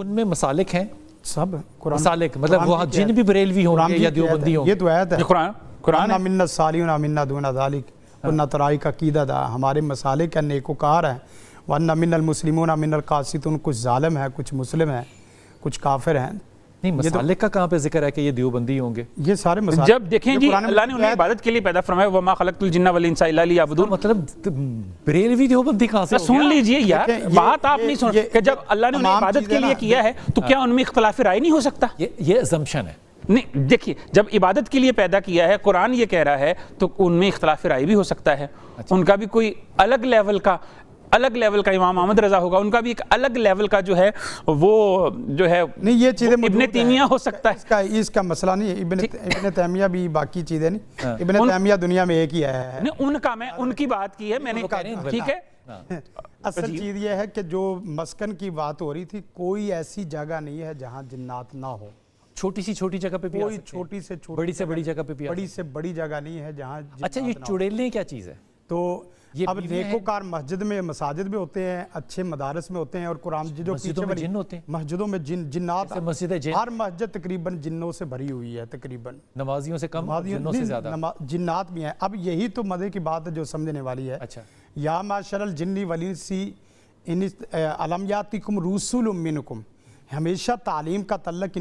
ان میں مسالک ہیں سب قرآن مسالک مطلب وہاں جن بھی بریلوی ہوں گے یا دیوبندی ہوں گے. یہ تو آیت ہے قرآن منا صالحون منا دون ذالک کنا ترائی کا عقیدہ دا ہمارے مسالک ہیں نیکوکار ہیں ورنہ من المسلمون من القاسطون کچھ ظالم ہیں کچھ مسلم ہیں کچھ کافر ہیں. نہیں مسالک کا کہاں پہ ذکر ہے کہ یہ دیوبندی ہوں گے؟ یہ سارے مسالک جب دیکھیں جی اللہ نے انہیں عبادت کے لیے پیدا فرمایا وما خلقت الجن والانس الا لیعبدون. مطلب بریلوی دیوبندی کہاں سے؟ سن لیجئے یار بات آپ نہیں سن کہ جب اللہ نے انہیں عبادت کے لیے کیا ہے تو کیا ان میں اختلاف رائے نہیں ہو سکتا؟ یہ اسمپشن ہے. نہیں دیکھیے جب عبادت کے لیے پیدا کیا ہے قرآن یہ کہہ رہا ہے تو ان میں اختلاف رائے بھی ہو سکتا ہے. ان کا بھی کوئی الگ لیول کا امام احمد رضا ہوگا, ان کا بھی ایک الگ لیول کا جو ہے وہ جو ہے نہیں یہ چیزیں ابن تیمیہ ہو سکتا ہے. اس کا مسئلہ نہیں ہے. ابن تیمیہ بھی باقی چیزیں نہیں. ابن تیمیہ دنیا میں ایک ہی ہے. ان کا میں ان کی بات کی ہے میں نے, ٹھیک ہے. اصل چیز یہ ہے کہ جو مسکن کی بات ہو رہی تھی کوئی ایسی جگہ نہیں ہے جہاں جنات نہ ہو. چھوٹی جگہ پہ بھی آ سکتے ہیں, چھوٹی سے چھوٹی بڑی سے بڑی جگہ پہ بھی, بڑی سے بڑی جگہ نہیں ہے جہاں. اچھا یہ چڑیلیں کیا چیز ہے؟ تو اب نیکوکار مسجد میں مساجد میں ہوتے ہیں, اچھے مدارس میں ہوتے ہیں, اور قرآن جو مسجدوں میں جن ہوتے ہیں, مسجدوں میں جنات, مسجد جن, ہر مسجد تقریباً جنوں سے بھری ہوئی ہے, تقریباً نمازیوں سے کم جنوں سے زیادہ جنات بھی ہیں. اب یہی تو مزے کی بات ہے جو سمجھنے والی ہے. اچھا یا معشر الجن والانس الم یاتکم رسول منکم, ہمیشہ تعلیم کا تعلق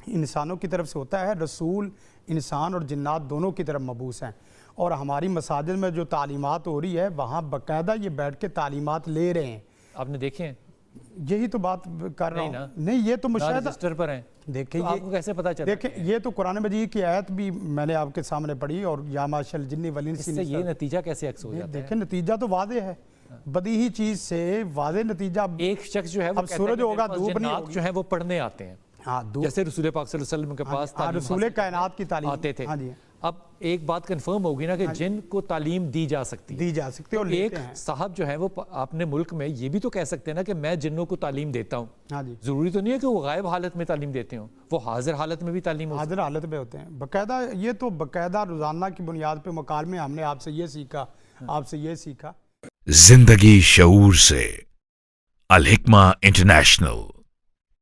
انسانوں کی طرف سے ہوتا ہے. رسول انسان اور جنات دونوں کی طرف مبعوث ہیں, اور ہماری مساجد میں جو تعلیمات ہو رہی ہے وہاں باقاعدہ یہ بیٹھ کے تعلیمات لے رہے ہیں. آپ نے دیکھے ہیں؟ یہی تو بات کر رہا ہوں. نہیں یہ تو مشاہدہ رجسٹر پر ہیں. دیکھیں آپ کو کیسے پتا چلا؟ دیکھیں یہ تو قرآن مجید کی آیت بھی میں نے آپ کے سامنے پڑھی, اور یا معشر الجن والانس. اس سے یہ نتیجہ کیسے عکس ہو جاتا ہے؟ دیکھیں نتیجہ تو واضح ہے, بدیہی چیز سے واضح نتیجہ. ایک شخص جو ہے اب سورج ہوگا دھوپ نہیں ہوگی, جو ہے وہ پڑھنے آتے ہیں, جیسے رسول پاک صلی اللہ علیہ وسلم کے پاس رسول کائنات کی تعلیم آتے تھے. اب ایک بات کنفرم ہوگی نا کہ جن کو تعلیم دی جا سکتی ہے, اور ایک صاحب جو ہے وہ اپنے ملک میں یہ بھی تو کہہ سکتے ہیں نا کہ میں جنوں کو تعلیم دیتا ہوں. ضروری تو نہیں ہے کہ وہ غائب حالت میں تعلیم دیتے ہوں, وہ حاضر حالت میں بھی تعلیم حاضر حالت میں ہوتے ہیں باقاعدہ. یہ تو باقاعدہ روزانہ کی بنیاد پہ مکالمے ہم نے آپ سے یہ سیکھا, آپ سے یہ سیکھا. زندگی شعور سے, الحکمہ انٹرنیشنل.